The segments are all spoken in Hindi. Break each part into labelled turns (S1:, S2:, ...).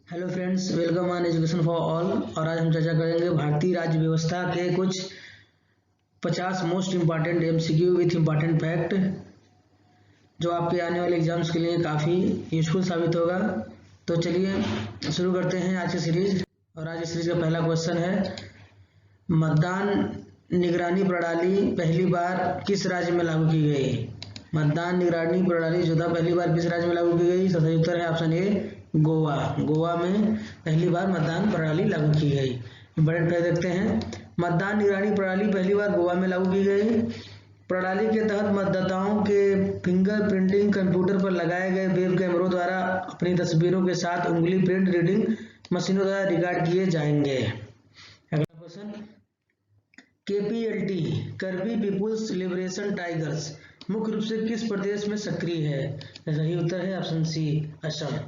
S1: Hello friends, welcome on education for all. और आज हम चर्चा करेंगे भारतीय राज्य व्यवस्था के कुछ 50 most important MCQ with important fact, जो आपके आने वाले एग्जाम्स के लिए काफ़ी यूजफुल साबित होगा। तो चलिए शुरू करते हैं आज की सीरीज। और आज की सीरीज का पहला क्वेश्चन है, मतदान निगरानी प्रणाली पहली बार किस राज्य में लागू की गई? मतदान निगरानी प्रणाली जो था पहली बार किस राज्य में लागू की गई? सही उत्तर है ऑप्शन ए, गोवा। गोवा में पहली बार मतदान प्रणाली लागू की गई। इंपॉर्टेंट फैक्ट देखते हैं, मतदान निगरानी प्रणाली पहली बार गोवा में लागू की गई। प्रणाली के तहत मतदाताओं के फिंगर प्रिंटिंग कंप्यूटर पर लगाए गए वेब कैमरों द्वारा अपनी तस्वीरों के साथ उंगली प्रिंट रीडिंग मशीनों द्वारा रिकॉर्ड किए जाएंगे। अगला क्वेश्चन, केपीएलटी करबी पीपुल्स लिबरेशन टाइगर्स मुख्य रूप से किस प्रदेश में सक्रिय है? सही उत्तर है ऑप्शन सी, असम।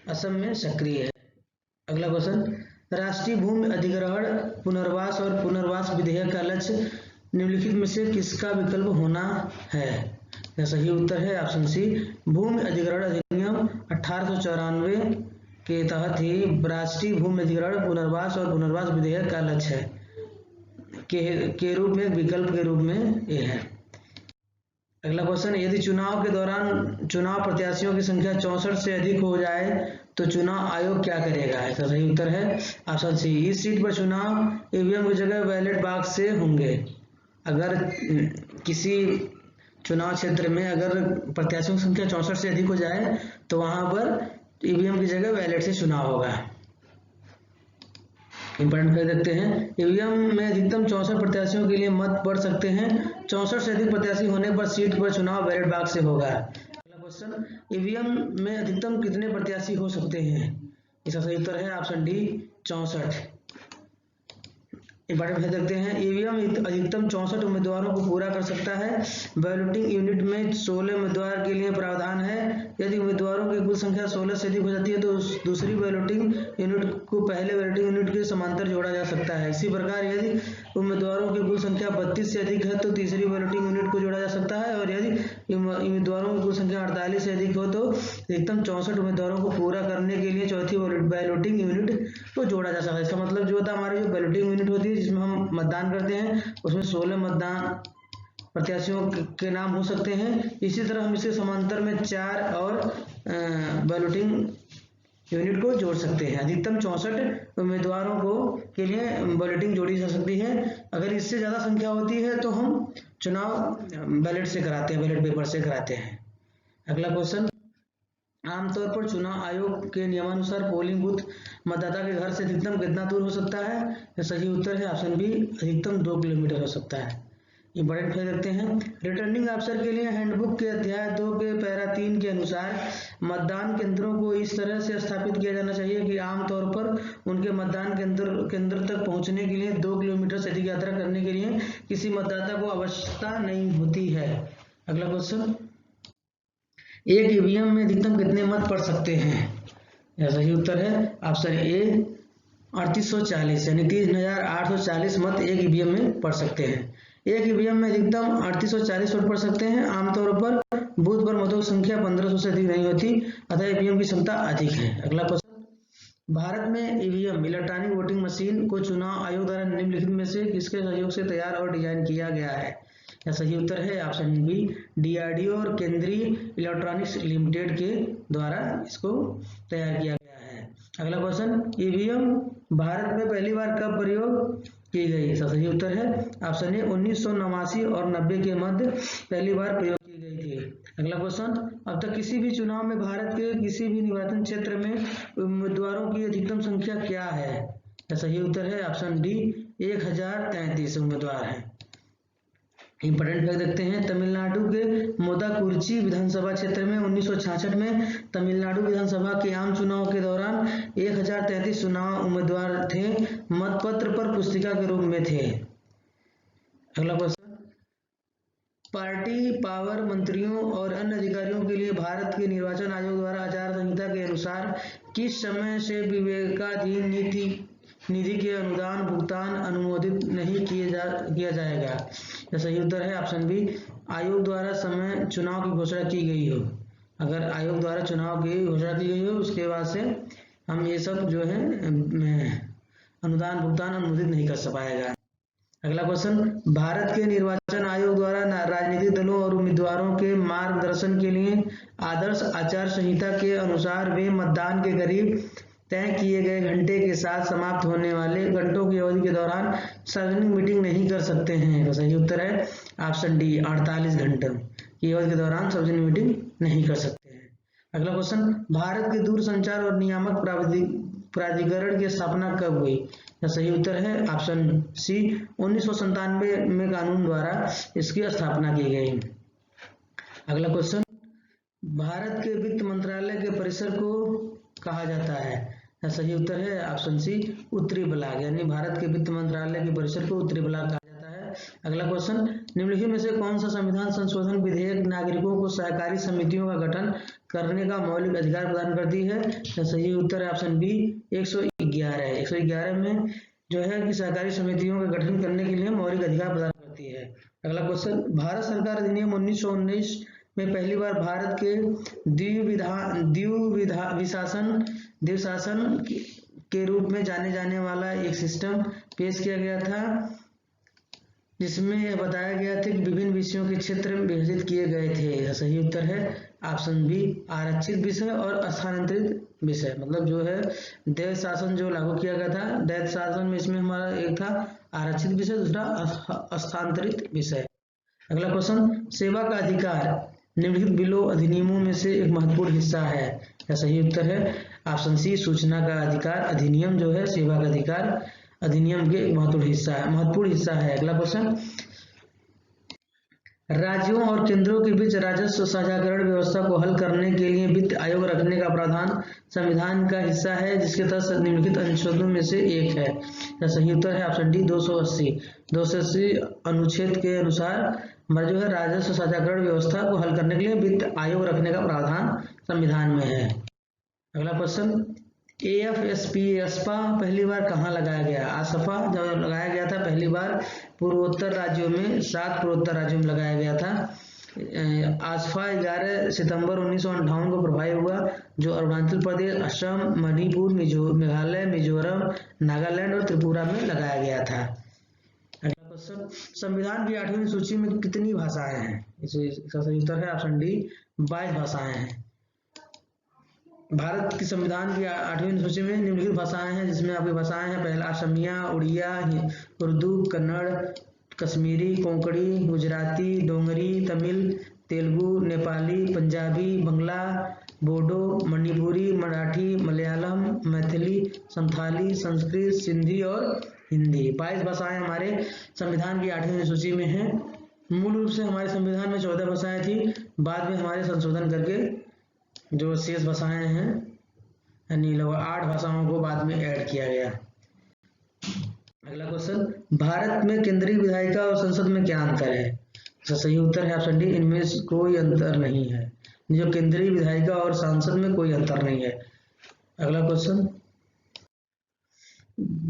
S1: असम में सक्रिय है। अगला क्वेश्चन, राष्ट्रीय भूमि अधिग्रहण पुनर्वास और पुनर्वास विधेयक का लक्ष्य निम्नलिखित में से किसका विकल्प होना है? सही उत्तर है ऑप्शन सी, भूमि अधिग्रहण अधिनियम 1894 के तहत ही राष्ट्रीय भूमि अधिग्रहण पुनर्वास और पुनर्वास विधेयक का लक्ष्य है के रूप में, विकल्प के रूप में यह है। अगला क्वेश्चन, यदि चुनाव के दौरान चुनाव प्रत्याशियों की संख्या 64 से अधिक हो जाए तो चुनाव आयोग क्या करेगा? इसका सही उत्तर है ऑप्शन सी, इस सीट पर चुनाव ईवीएम की जगह बैलेट बॉक्स से होंगे। अगर किसी चुनाव क्षेत्र में अगर प्रत्याशियों की संख्या 64 से अधिक हो जाए तो वहां पर ईवीएम की जगह बैलेट से चुनाव होगा। इंपॉर्टेंट कर देखते हैं, ईवीएम में अधिकतम 64 प्रत्याशियों के लिए मत पड़ सकते हैं। 64 से अधिक प्रत्याशी होने पर सीट पर चुनाव बैलेट बॉक्स से होगा। अगला क्वेश्चन, ईवीएम में अधिकतम कितने प्रत्याशी हो सकते हैं? इसका सही उत्तर है ऑप्शन डी, 64। इंपॉर्टेंट देखते हैं, ईवीएम अधिकतम 64 उम्मीदवारों को पूरा कर सकता है। बैलोटिंग यूनिट में 16 उम्मीदवार के लिए प्रावधान है। यदि उम्मीदवारों की कुल संख्या 16 से अधिक हो जाती है तो दूसरी बैलोटिंग यूनिट को पहले बैलोटिंग यूनिट के समांतर जोड़ा जा सकता है। इसी प्रकार यदि उम्मीदवारों की कुल संख्या 32 से अधिक है तो तीसरी बैलोटिंग यूनिट को जोड़ा जा सकता है। और यदि उम्मीदवारों की कुल संख्या 48 से अधिक हो तो अधिकतम 64 उम्मीदवारों को पूरा करने के लिए चौथी बैलोटिंग यूनिट को जोड़ा जा सकता है। इसका मतलब जो होता है, हमारी जो बैलोटिंग यूनिट होती है जिसमें हम मतदान करते हैं उसमें 16 मतदान प्रत्याशियों के नाम हो सकते हैं। इसी तरह हम इसके समांतर में 4 और बैलोटिंग यूनिट को जोड़ सकते हैं। अधिकतम 64 उम्मीदवारों को के लिए बैलोटिंग जोड़ी जा सकती है। अगर इससे ज़्यादा संख्या होती है तो हम चुनाव बैलेट से कराते हैं, बैलेट पेपर से कराते हैं। अगला क्वेश्चन, आमतौर पर चुनाव आयोग के नियमानुसार पोलिंग बूथ मतदाता के घर से अधिकतम कितना दूर हो सकता है? सही उत्तर है ऑप्शन बी, अधिकतम 2 किलोमीटर हो सकता है। इंपॉर्टेंट फैक्ट देखते हैं, रिटर्निंग अफसर के लिए हैंडबुक के अध्याय 2 के पैरा 3 के अनुसार मतदान केंद्रों को इस तरह से स्थापित किया जाना चाहिए कि आमतौर पर उनके मतदान केंद्र तक पहुंचने के लिए 2 किलोमीटर से अधिक यात्रा करने के लिए किसी मतदाता को आवश्यकता नहीं होती है। अगला क्वेश्चन, एक ईवीएम में अधिकतम कितने मत पड़ सकते हैं? यह सही उत्तर है ऑप्शन ए, 3840 यानी 30,840 मत एक ईवीएम में पड़ सकते हैं। एक ईवीएम में अधिकतम 3840 वोट पड़ सकते हैं। आमतौर पर बूथ पर मतों की संख्या 1500 से अधिक नहीं होती, अतः ईवीएम की क्षमता अधिक है। अगला क्वेश्चन, भारत में ईवीएम इलेक्ट्रॉनिक वोटिंग मशीन को चुनाव आयोग द्वारा निम्नलिखित में से किसके सहयोग से तैयार और डिजाइन किया गया है? यह सही उत्तर है ऑप्शन बी, डीआरडीओ और केंद्रीय इलेक्ट्रॉनिक्स लिमिटेड के द्वारा इसको तैयार किया गया है। अगला क्वेश्चन, ईवीएम भारत में पहली बार कब प्रयोग की गई? इसका सही उत्तर है ऑप्शन ए, 1989 और 90 के मध्य पहली बार प्रयोग की गई थी। अगला क्वेश्चन, अब तक किसी भी चुनाव में भारत के किसी भी निर्वाचन क्षेत्र में उम्मीदवारों की अधिकतम संख्या क्या है? सही उत्तर है ऑप्शन डी, 1033 उम्मीदवार हैं। इंपॉर्टेंट फैक्ट देखते हैं, तमिलनाडु के मोदाकुर्ची विधानसभा क्षेत्र में 1966 में तमिलनाडु विधानसभा के आम चुनाव के दौरान 1033 चुनाव उम्मीदवार थे, मतपत्र पर पुस्तिका के रूप में थे। अगला क्वेश्चन, पार्टी पावर मंत्रियों और अन्य अधिकारियों के लिए भारत के निर्वाचन आयोग द्वारा आचार संहिता के अनुसार किस समय से विवेकाधीन निधि के अनुदान भुगतान अनुमोदित नहीं किया जाएगा? सही उत्तर है ऑप्शन बी, आयोग द्वारा समय चुनाव की घोषणा की गई हो। अगर आयोग द्वारा चुनाव की घोषणा की गई हो उसके बाद से हम ये सब जो है अनुदान भुगतान अनुमोदित नहीं कर पाएगा। अगला क्वेश्चन, भारत के निर्वाचन आयोग द्वारा राजनीतिक दलों और उम्मीदवारों के मार्गदर्शन के लिए आदर्श आचार संहिता के अनुसार वे मतदान के करीब तय किए गए घंटे के साथ समाप्त होने वाले घंटों की अवधि के दौरान सार्वजनिक मीटिंग नहीं कर सकते हैं। तो सही उत्तर है ऑप्शन डी, 48 घंटे की अवधि के दौरान सार्वजनिक मीटिंग नहीं कर सकते हैं। अगला क्वेश्चन, भारत के दूरसंचार और नियामक प्राधिकरण की स्थापना कब हुई? सही उत्तर है ऑप्शन सी, 1997 में कानून द्वारा इसकी स्थापना की गई। अगला क्वेश्चन, भारत के वित्त मंत्रालय के परिसर को कहा जाता है? सही उत्तर है ऑप्शन सी, उत्तरी ब्लॉक, यानी भारत के वित्त मंत्रालय के परिसर को उत्तरी ब्लॉक कहा जाता है। अगला क्वेश्चन, निम्नलिखित में से कौन सा संविधान संशोधन विधेयक नागरिकों को सहकारी समितियों का गठन करने का मौलिक अधिकार प्रदान करती है? सही उत्तर है ऑप्शन बी, 111। 111 में जो है कि सहकारी समितियों का गठन करने के लिए मौलिक अधिकार प्रदान करती है। अगला क्वेश्चन, भारत सरकार अधिनियम 1919 में पहली बार भारत के द्विशासन के रूप में जाने जाने वाला एक सिस्टम पेश किया गया था, जिसमें यह बताया गया था कि विभिन्न विषयों के क्षेत्र में विभाजित किए गए थे। सही उत्तर है ऑप्शन बी, आरक्षित विषय और स्थानांतरित विषय। मतलब जो है दैत्य शासन जो लागू किया गया था, दैत्य शासन में इसमें हमारा एक था आरक्षित विषय, दूसरा स्थानांतरित विषय। अगला क्वेश्चन, सेवा का अधिकार निम्नलिखित बिलों अधिनियमों में से एक महत्वपूर्ण हिस्सा है? सही उत्तर है ऑप्शन सी, सूचना का अधिकार अधिनियम जो है सेवा का अधिकार अधिनियम के एक महत्वपूर्ण हिस्सा है। अगला क्वेश्चन, राज्यों और केंद्रों के बीच राजस्व साझाकरण व्यवस्था को हल करने के लिए वित्त आयोग रखने का प्रावधान संविधान का हिस्सा है, जिसके तहत निम्नलिखित अनुच्छेदों में से एक है। सही उत्तर है ऑप्शन डी, 280 अनुच्छेद के अनुसार जो है राजस्व साझाकरण व्यवस्था को हल करने के लिए वित्त आयोग रखने का प्रावधान संविधान में है। अगला क्वेश्चन, AFSPA पहली बार कहाँ लगाया गया? आसफा जब लगाया गया था पहली बार पूर्वोत्तर राज्यों में, 7 पूर्वोत्तर राज्यों में लगाया गया था। आसफा 11 सितंबर 1958 को प्रभावी हुआ, जो अरुणाचल प्रदेश, असम, मणिपुर, मेघालय, मिजोरम, नागालैंड और त्रिपुरा में लगाया गया था। अगला क्वेश्चन, संविधान की 8वीं सूची में कितनी भाषाएं हैं? इसका सही उत्तर है ऑप्शन डी, 22 भाषाएं हैं। भारत की संविधान की 8वीं सूची में निम्नलिखित भाषाएं हैं, जिसमें आपकी भाषाएं हैं पहला असमिया, उड़िया, उर्दू, कन्नड़, कश्मीरी, कोंकणी, गुजराती, डोंगरी, तमिल, तेलुगु, नेपाली, पंजाबी, बंगला, बोडो, मणिपुरी, मराठी, मलयालम, मैथिली, संथाली, संस्कृत, सिंधी और हिंदी। 22 भाषाएं हमारे संविधान की 8वीं सूची में हैं। मूल रूप से हमारे संविधान में 14 भाषाएं थी, बाद में हमारे संशोधन करके जो शेष भाषाएं हैं यानी लगभग 8 भाषाओं को बाद में ऐड किया गया। अगला क्वेश्चन, भारत में केंद्रीय विधायिका और संसद में क्या अंतर है? इसका सही उत्तर है ऑप्शन डी, इनमें कोई अंतर नहीं है। जो केंद्रीय विधायिका और सांसद में कोई अंतर नहीं है। अगला क्वेश्चन,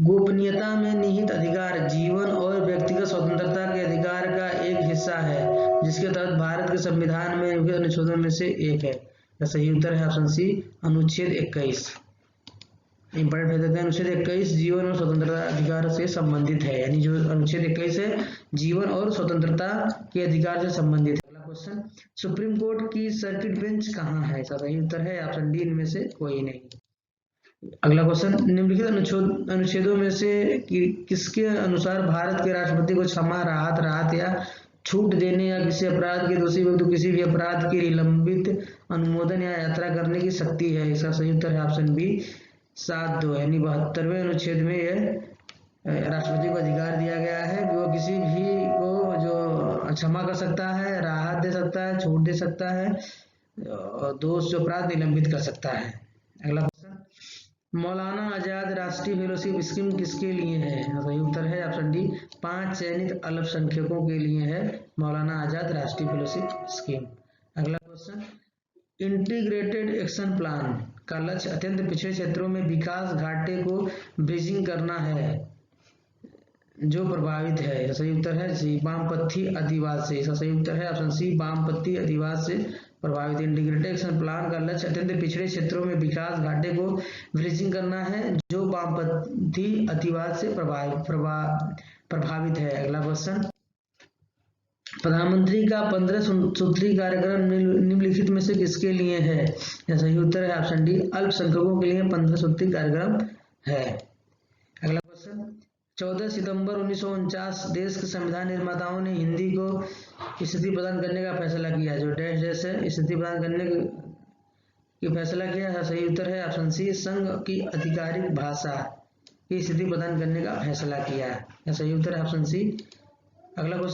S1: गोपनीयता में निहित अधिकार जीवन और व्यक्तिगत स्वतंत्रता के अधिकार का एक हिस्सा है, जिसके तहत भारत के संविधान में अनुच्छेदों में से एक है। सही उत्तर है ऑप्शन सी, अनुच्छेद 21। इंपॉर्टेंट है देते हैं, अनुच्छेद 21 जीवन और स्वतंत्रता अधिकार से संबंधित है, यानी जो अनुच्छेद 21 है जीवन और स्वतंत्रता के अधिकार से संबंधित है। अगला क्वेश्चन, सुप्रीम कोर्ट की सर्किट बेंच कहाँ है? सही उत्तर है ऑप्शन डी, इनमें से कोई नहीं। अगला क्वेश्चन, निम्नलिखित अनुच्छेदों में से किसके अनुसार भारत के राष्ट्रपति को क्षमा, राहत या छूट देने या किसी अपराध के दोषी व्यक्ति किसी भी अपराध के निलंबित अनुमोदन या यात्रा करने की शक्ति है? इसका सही उत्तर है ऑप्शन बी, 7(2), यानी 72वें अनुच्छेद में यह राष्ट्रपति को अधिकार दिया गया है कि वो किसी भी को जो क्षमा कर सकता है, राहत दे सकता है, छूट दे सकता है और दोष जो अपराध निलंबित कर सकता है। अगला क्वेश्चन, मौलाना आजाद राष्ट्रीय फेलोशिप स्कीम किसके लिए है? सही उत्तर है ऑप्शन डी, 5 चयनित अल्पसंख्यकों के लिए है मौलाना आजाद राष्ट्रीय फेलोशिप स्कीम। अगला क्वेश्चन, इंटीग्रेटेड एक्शन प्लान का लक्ष्य अत्यंत पिछड़े क्षेत्रों में विकास घाटे को ब्रिजिंग करना है जो प्रभावित है। सही उत्तर है सी, वामपंथी अधिवास से। इसका सही उत्तर है ऑप्शन सी, वामपंथी अधिवास से प्रभावित। इंटीग्रेटेड एक्शन प्लान का लक्ष्य अत्यंत पिछड़े क्षेत्रों में विकास घाटे को ब्रिजिंग करना है जो वामपंथी अतिवाद से प्रभावित है। अगला क्वेश्चन, प्रधानमंत्री का 15 सूत्री कार्यक्रम निम्नलिखित में से किसके लिए है? सही उत्तर है ऑप्शन डी, अल्पसंख्यकों के लिए 15 सूत्री कार्यक्रम है। अगला क्वेश्चन, 14 सितंबर 1949 देश के संविधान निर्माताओं ने हिंदी को स्थिति प्रदान करने का फैसला किया। जो डैश डैश है स्थिति प्रदान करने की फैसला किया। सही उत्तर है ऑप्शन सी, संघ की आधिकारिक भाषा की स्थिति प्रदान करने का फैसला किया। सही उत्तर है ऑप्शन सी। अगला क्वेश्चन,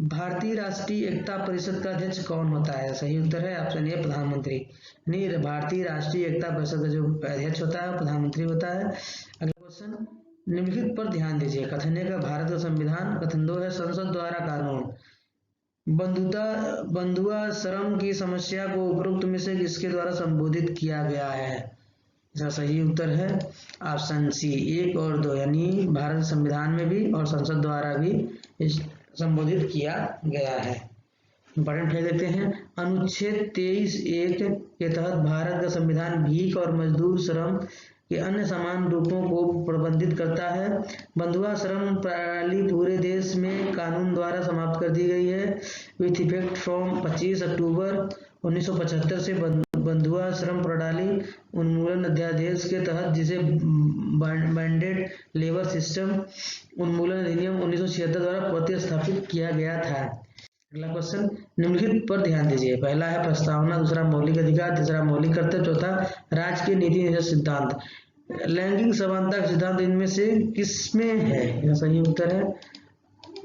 S1: भारतीय राष्ट्रीय एकता परिषद का अध्यक्ष कौन होता है? सही उत्तर है ऑप्शन ए, प्रधानमंत्री। यानी भारतीय राष्ट्रीय एकता परिषद का जो अध्यक्ष होता है प्रधानमंत्री होता है। अगला क्वेश्चन, निम्नलिखित पर ध्यान दीजिए। कथन एक है भारत का संविधान, कथन 2 है संसद द्वारा कानून। बंधुआ श्रम की समस्या को उपरोक्त में से किसके द्वारा संबोधित किया गया है? इसका सही उत्तर है ऑप्शन सी, 1 और 2, यानी भारत संविधान में भी और संसद द्वारा भी संबोधित किया गया है। इंपॉर्टेंट है, देखते हैं। अनुच्छेद 23(1) के तहत भारत का संविधान भीख और मजदूर श्रम के अन्य समान रूपों को प्रतिबंधित करता है। बंधुआ श्रम प्रणाली पूरे देश में कानून द्वारा समाप्त कर दी गई है विथ इफेक्ट फ्रॉम 25 अक्टूबर 1975 से। बंधुआ श्रम प्रणाली उन्मूलन अध्यादेश के तहत, जिसे बाइंडेड लेबर सिस्टम उन्मूलन अधिनियम 1976 द्वारा प्रतिस्थापित किया गया था। अगला क्वेश्चन, निम्नलिखित पर ध्यान दीजिए। पहला है प्रस्तावना, दूसरा मौलिक अधिकार, तीसरा मौलिक कर्तव्य, चौथा राजकीय नीति निर्देश सिद्धांत। लैंगिक समानता का सिद्धांत इनमें से किसमें है? यह सही उत्तर है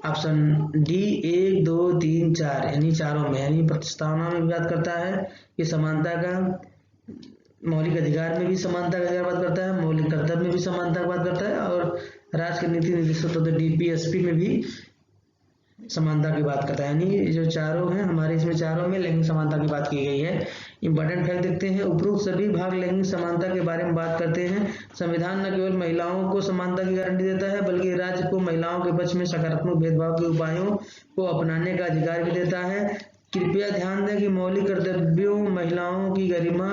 S1: ऑप्शन डी, 1, 2, 3, 4, यानी चारों में। यानी प्रस्तावना में भी बात करता है कि समानता का, मौलिक अधिकार में भी समानता का बात करता है, मौलिक कर्तव्य में भी समानता की बात करता है, और राष्ट्रीय नीति निर्देश DPSP में भी समानता की बात करता है। यानी जो चारों हैं हमारे, इसमें चारों में लैंगिक समानता की बात की गई है। इंपॉर्टेंट फैक्ट देखते हैं। उपरोक्त सभी भाग लैंगिक समानता के बारे में बात करते हैं। संविधान न केवल महिलाओं को समानता की गारंटी देता है बल्कि राज्य को महिलाओं के पक्ष में सकारात्मक भेदभाव के उपायों को अपनाने का अधिकार भी देता है। कृपया ध्यान दें कि मौलिक कर्तव्यों महिलाओं की गरिमा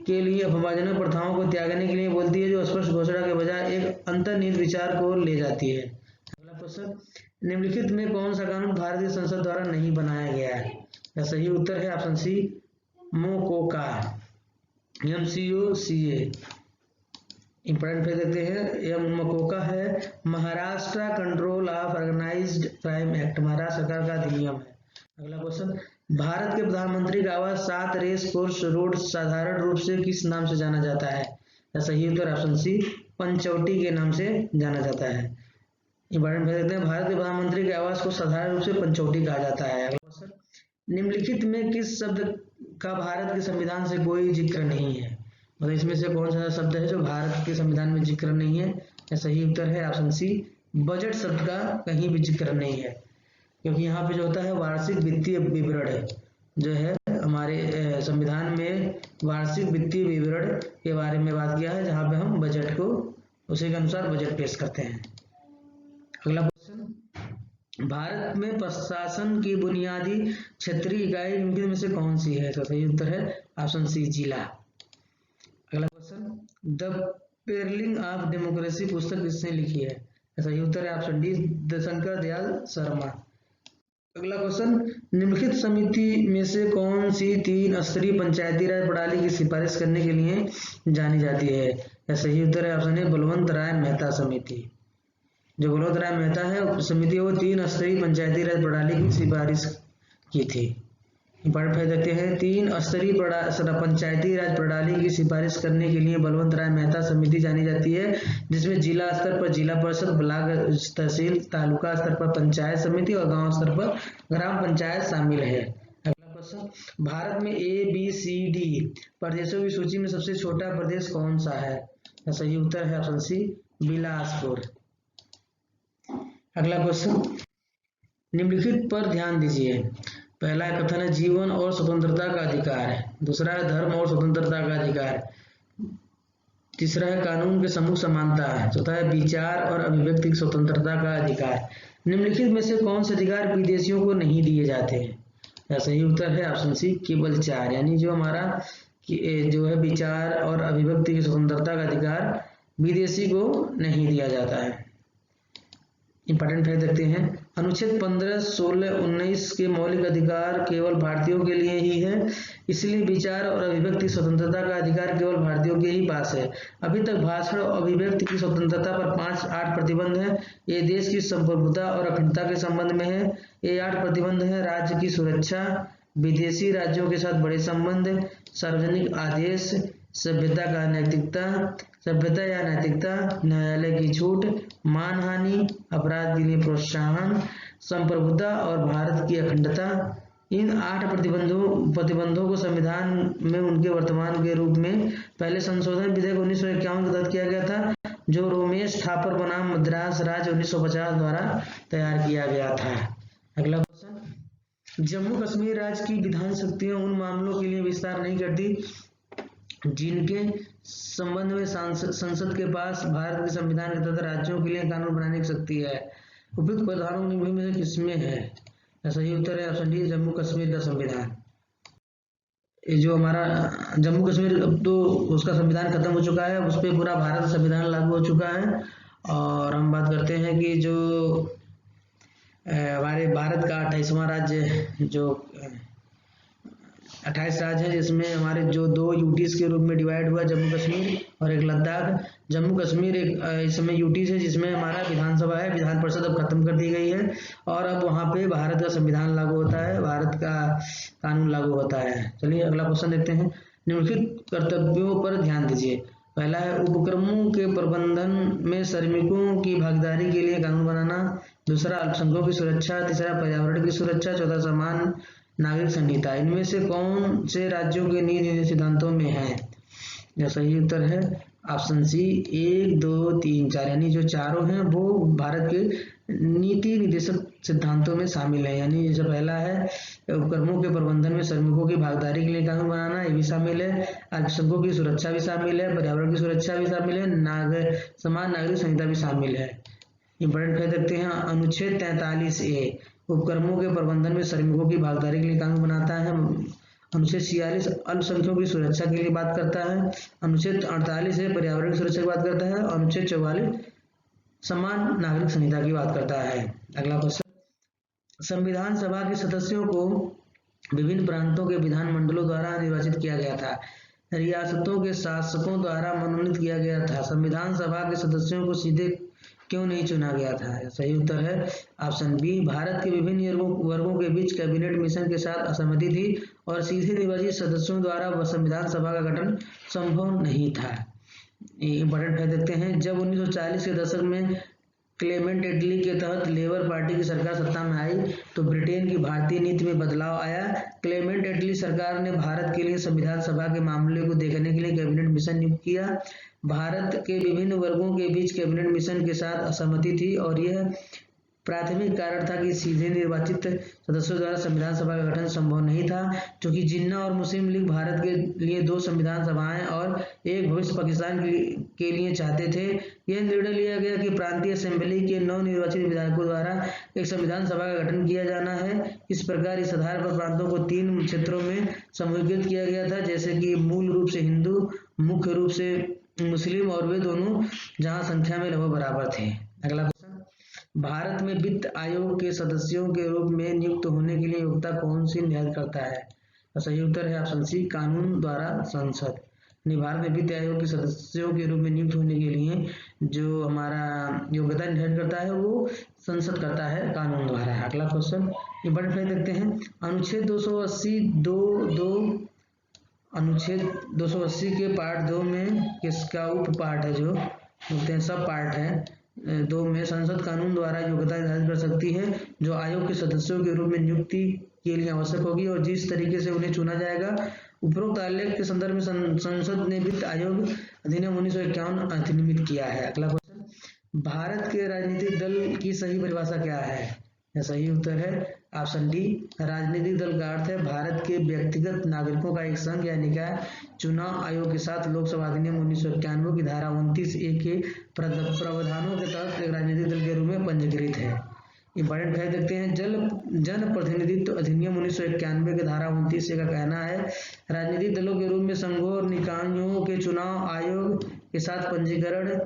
S1: के लिए अपमानजनक प्रथाओं को त्यागने के लिए बोलती है, जो स्पष्ट घोषणा के बजाय एक अंतर्निहित विचार को ले जाती है। अगला क्वेश्चन, निम्नलिखित में कौन सा कानून भारतीय संसद द्वारा नहीं बनाया गया है? यह सही उत्तर है option C, MCOCA, MCOCA। Important फिर देखते हैं। यह मोकोका है Maharashtra control of organised crime act, Maharashtra सरकार का अधिनियम है। अगला क्वेश्चन, भारत के प्रधानमंत्री का आवास 7 रेस कोर्स रोड साधारण रूप से किस नाम से जाना जाता है? यह सही उत्तर ऑप्शन सी, पंचवटी के नाम से जाना जाता है। इंपॉर्टेंट देखते हैं। भारत के प्रधानमंत्री के आवास को साधारण रूप से पंचवटी कहा जाता है। अगला क्वेश्चन, निम्नलिखित में किस शब्द का भारत के संविधान से कोई जिक्र नहीं है? मतलब इसमें से कौन सा शब्द है जो भारत के संविधान में जिक्र नहीं है? यह सही उत्तर है ऑप्शन सी, बजट शब्द का कहीं भी जिक्र नहीं है, क्योंकि यहाँ पे जो होता है वार्षिक वित्तीय विवरण जो है हमारे संविधान में वार्षिक वित्तीय विवरण के बारे में बात किया है, जहाँ पे हम बजट को उसी के अनुसार बजट पेश करते हैं। अगला क्वेश्चन, भारत में प्रशासन की बुनियादी क्षेत्रीय इकाई निम्नलिखित में से कौन सी है? तो सही उत्तर है ऑप्शन सी, जिला। अगला क्वेश्चन, द पेरलिंग ऑफ डेमोक्रेसी पुस्तक किसने लिखी है? सही उत्तर है ऑप्शन डी, शंकर दयाल शर्मा। अगला क्वेश्चन, निम्नलिखित समिति में से कौन सी 3 स्तरीय पंचायती राज प्रणाली की सिफारिश करने के लिए जानी जाती है? यह सही उत्तर है ऑप्शन ए, बलवंत राय मेहता समिति। जो बलवंत राय मेहता है समिति, वो 3 स्तरीय पंचायती राज प्रणाली की सिफारिश की थी। इंपॉर्टेंट फैक्ट देखते हैं। 3 स्तरीय पंचायती राज प्रणाली की सिफारिश करने के लिए बलवंत राय मेहता समिति जानी जाती है, जिसमें जिला स्तर पर जिला परिषद, ब्लॉक तहसील, तालुका स्तर पर पंचायत समिति और गांव स्तर पर ग्राम पंचायत शामिल है। अगला क्वेश्चन, भारत में ABCD प्रदेशों की सूची में सबसे छोटा प्रदेश कौन सा है? सही उत्तर है ऑप्शन सी, बिलासपुर। अगला क्वेश्चन, निम्नलिखित पर ध्यान दीजिए। पहला कथन है जीवन और स्वतंत्रता का अधिकार है, दूसरा है धर्म और स्वतंत्रता का अधिकार, तीसरा है कानून के सम्मुख समानता है, चौथा है विचार और अभिव्यक्ति की स्वतंत्रता का अधिकार। निम्नलिखित में से कौन से अधिकार विदेशियों को नहीं दिए जाते हैं? सही उत्तर है ऑप्शन सी केवल 4, यानी जो हमारा जो है विचार और अभिव्यक्ति की स्वतंत्रता का अधिकार विदेशी को नहीं दिया जाता है। इंपॉर्टेंट फैक्ट देखते हैं, अनुच्छेद 15, 16, 19 के मौलिक अधिकार केवल भारतीयों के लिए ही है, इसलिए विचार और अभिव्यक्ति स्वतंत्रता का अधिकार केवल भारतीयों के ही पास है। अभी तक भाषण और अभिव्यक्ति की स्वतंत्रता पर 5-8 प्रतिबंध हैं। ये देश की संप्रभुता और अखंडता के संबंध में है। ये 8 प्रतिबंध हैं: राज्य की सुरक्षा, विदेशी राज्यों के साथ बड़े संबंध, सार्वजनिक आदेश, सभ्यता का नैतिकता, सभ्यता या नैतिकता, न्यायालय की छूट, मानहानि, अपराध के लिए प्रोत्साहन, संप्रभुता और भारत की अखंडता। इन 8 प्रतिबंधों को संविधान में उनके वर्तमान के रूप में पहले संशोधन विधेयक 1951 के तहत किया गया था, जो रोमेश थापर बनाम मद्रास राज्य 1950 द्वारा तैयार किया गया था। अगला क्वेश्चन, जम्मू कश्मीर राज्य की विधान शक्तियां उन मामलों के लिए विस्तार नहीं करती जिनके संबंध में संसद के पास भारत के संविधान के तहत राज्यों के लिए कानून बनाने की शक्ति है। उपयुक्त प्रावधानों निम्नलिखित में से किसमें है? सही उत्तर है ऑप्शन डी, जम्मू कश्मीर का संविधान। ये जो हमारा जम्मू कश्मीर, अब तो उसका संविधान खत्म हो चुका है, उस पर पूरा भारत संविधान लागू हो चुका है। और हम बात करते हैं कि जो हमारे भारत का 28वां राज्य, जो 28 राज्य है, जिसमें हमारे जो 2 यूटीज के रूप में डिवाइड हुआ, जम्मू कश्मीर और एक लद्दाख। जम्मू कश्मीर एक इस समय यूटीज है, जिसमें हमारा विधानसभा है, विधान परिषद अब खत्म कर दी गई है और अब वहाँ पे भारत का संविधान लागू होता है, भारत का कानून लागू होता है। चलिए अगला क्वेश्चन देखते हैं, निम्नलिखित कर्तव्यों पर ध्यान दीजिए। पहला है उपक्रमों के प्रबंधन में श्रमिकों की भागीदारी के लिए कानून बनाना, दूसरा अल्पसंख्यकों की सुरक्षा, तीसरा पर्यावरण की सुरक्षा, चौथा समान नागरिक संहिता। इनमें से कौन से राज्यों के नीति सिद्धांतों में है? यह सही उत्तर है ऑप्शन सी 1, 2, 3, 4, यानी जो चारों हैं वो भारत के नीति निर्देशक सिद्धांतों में शामिल है। यानी जो पहला है उपक्रमों के प्रबंधन में श्रमिकों की भागीदारी के लिए कानून बनाना, ये भी शामिल है, अल्पसंख्यकों की सुरक्षा भी शामिल है, पर्यावरण की सुरक्षा भी शामिल है, समान नागरिक संहिता भी शामिल है। इंपॉर्टेंट फैक्ट देखते हैं, अनुच्छेद 43A उपक्रमों के प्रबंधन में श्रमिकों की भागीदारी के लिए कानून बनाता है। अनुच्छेद 46 अल्पसंख्यकों की सुरक्षा के लिए बात करता है। अनुच्छेद 48 पर्यावरण की सुरक्षा की बात करता है। अनुच्छेद 44 समान नागरिक संहिता की बात करता है। अगला क्वेश्चन, संविधान सभा के सदस्यों को विभिन्न प्रांतों के विधानमंडलों द्वारा निर्वाचित किया गया था, रियासतों के शासकों द्वारा मनोनीत किया गया था। संविधान सभा के सदस्यों को सीधे क्यों नहीं चुना गया था? सही उत्तर है ऑप्शन बी, भारत के विभिन्न वर्गों के बीच कैबिनेट मिशन के साथ असहमति थी और सीधे निर्वाचित सदस्यों द्वारा संविधान सभा का गठन संभव नहीं था। इंपॉर्टेंट फैक्ट देखते हैं, जब 1940 के दशक में क्लेमेंट एटली के तहत लेबर पार्टी की सरकार सत्ता में आई तो ब्रिटेन की भारतीय नीति में बदलाव आया। क्लेमेंट एटली सरकार ने भारत के लिए संविधान सभा के मामले को देखने के लिए कैबिनेट मिशन नियुक्त किया। भारत के विभिन्न वर्गों के बीच कैबिनेट मिशन के साथ असहमति थी और यह प्राथमिक कारण था कि सीधे निर्वाचित सदस्यों द्वारा संविधान सभा का गठन संभव नहीं था, क्योंकि जिन्ना और मुस्लिम लीग भारत के लिए 2 संविधान सभाएं और एक भविष्य पाकिस्तान के लिए चाहते थे। यह निर्णय लिया गया कि प्रांतीय असेंबली के नवनिर्वाचित विधायकों द्वारा एक संविधान सभा का गठन किया जाना है। इस प्रकार इस आधार पर प्रांतों को 3 क्षेत्रों में समूहीकृत किया गया था, जैसे कि मूल रूप से हिंदू, मुख्य रूप से मुस्लिम और वे दोनों जहां संख्या में लगभग बराबर थे। अगला क्वेश्चन, भारत में वित्त आयोग के सदस्यों के रूप में नियुक्त होने के लिए योग्यता कौन सी निर्धारित करता है? सही उत्तर है ऑप्शन सी, कानून द्वारा संसद। भारत में वित्त आयोग के सदस्यों के रूप में नियुक्त होने के लिए जो हमारा योग्यता निर्धारित करता है वो संसद करता है कानून द्वारा। अगला क्वेश्चन इंपॉर्टेंट फैक्ट देखते हैं, अनुच्छेद 280 के पार्ट 2 में किसका उप पार्ट है, जो बोलते हैं सब पार्ट है 2 में संसद कानून द्वारा योग्यता निर्धारित कर सकती है जो आयोग के सदस्यों के रूप में नियुक्ति के लिए आवश्यक होगी और जिस तरीके से उन्हें चुना जाएगा। उपरोक्त आलेख के संदर्भ में संसद ने वित्त आयोग अधिनियम 1951 अधिनियमित किया है। अगला क्वेश्चन, भारत के राजनीतिक दल की सही परिभाषा क्या है? सही उत्तर है ऑप्शन डी, राजनीतिक दल का अर्थ है भारत के व्यक्तिगत नागरिकों का एक संघ या निकाय चुनाव आयोग के साथ लोकसभा अधिनियम 1991 की धारा 29A के प्रावधानों के तहत एक राजनीतिक दल के रूप में पंजीकृत है। इंपॉर्टेंट फैक्ट देखते हैं। जन प्रतिनिधित्व अधिनियम 1991 के धारा 29 का कहना है राजनीतिक दलों के रूप में संघों और निकायों के चुनाव आयोग के साथ पंजीकरण।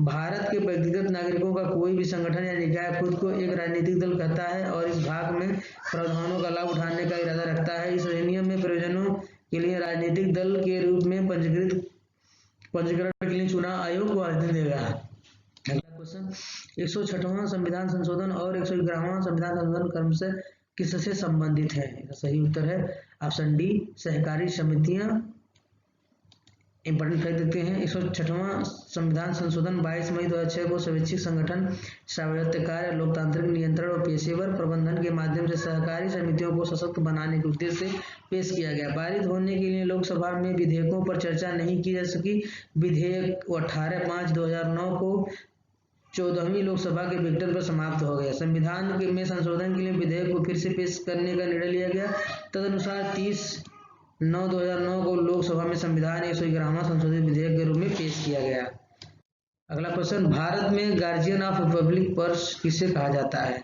S1: भारत के व्यक्तिगत नागरिकों का कोई भी संगठन या निकाय खुद को एक राजनीतिक दल कहता है और इस भाग में प्रावधानों का लाभ उठाने का इरादा रखता है। इस अधिनियम में प्रयोजनों के लिए राजनीतिक दल के रूप में पंजीकरण के लिए चुनाव आयोग को आवेदन देगा। अगला क्वेश्चन, 106वां संविधान संशोधन और 111वां संविधान संशोधन क्रम से किससे संबंधित है? सही उत्तर है ऑप्शन डी, सहकारी समितियां। इंपॉर्टेंट फैक्ट देते हैं। 106वां संविधान संशोधन 22 मई 2006 को स्वैच्छिक संगठन, स्वायत्त कार्य, लोकतांत्रिक नियंत्रण और पेशेवर प्रबंधन के माध्यम से सहकारी समितियों को सशक्त बनाने के उद्देश्य से पेश किया गया। पारित होने के लिए लोकसभा में विधेयकों पर चर्चा नहीं की जा सकी। विधेयक 18/5/2009 को 14वीं लोकसभा के विघटन पर समाप्त हो गया। संविधान में संशोधन के लिए विधेयक को फिर से पेश करने का निर्णय लिया गया। तदनुसार 30/9/2009 को लोकसभा में संविधान 111वां संशोधित विधेयक के रूप में पेश किया गया। अगला क्वेश्चन, भारत में गार्जियन ऑफ पब्लिक पर्स किसे कहा जाता है?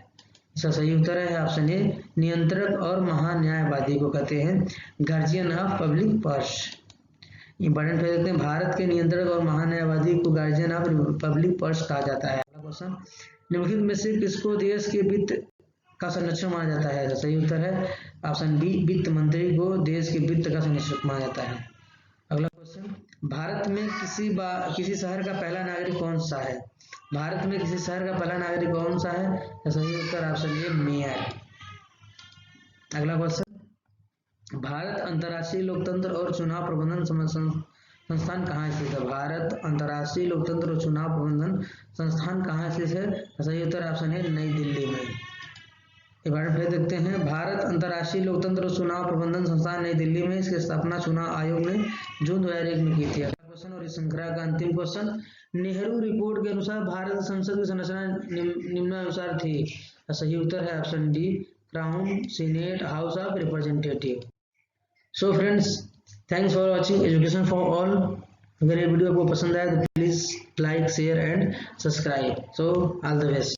S1: इसका सही उत्तर है ऑप्शन ए, नियंत्रक और महान्यायवादी को कहते हैं guardian of public purse. Important fact देते हैं। भारत के नियंत्रक और महान्यायवादी को गार्जियन ऑफ पब्लिक पर्स कहा जाता है। अगला क्वेश्चन, निम्नलिखित में से किसको देश के वित्त का संरक्षक माना जाता है? सही उत्तर है ऑप्शन बी, वित्त मंत्री को देश के वित्त का संरक्षक माना जाता है। अगला क्वेश्चन, भारत में किसी शहर का पहला नागरिक कौन सा है? भारत में किसी शहर का पहला नागरिक कौन सा है? सही उत्तर ऑप्शन ए, मेयर। अगला क्वेश्चन, भारत अंतर्राष्ट्रीय लोकतंत्र और चुनाव प्रबंधन संस्थान कहाँ स्थित है? भारत अंतर्राष्ट्रीय लोकतंत्र और चुनाव प्रबंधन संस्थान कहाँ स्थित है? सही उत्तर ऑप्शन है नई दिल्ली में। भारत भेज देखते हैं। भारत अंतर्राष्ट्रीय लोकतंत्र और चुनाव प्रबंधन संस्थान नई दिल्ली में, इसकी स्थापना चुनाव आयोग ने जून 2001 में की थी। अगला क्वेश्चन और इस श्रृंखला का अंतिम क्वेश्चन, नेहरू रिपोर्ट के अनुसार भारत संसद की संरचना निम्नानुसार थी। सही उत्तर है option D, crown, senate, house of representative. So friends, thanks for watching education for all. अगर ये वीडियो आपको पसंद आया तो please like, share and subscribe. So all the best.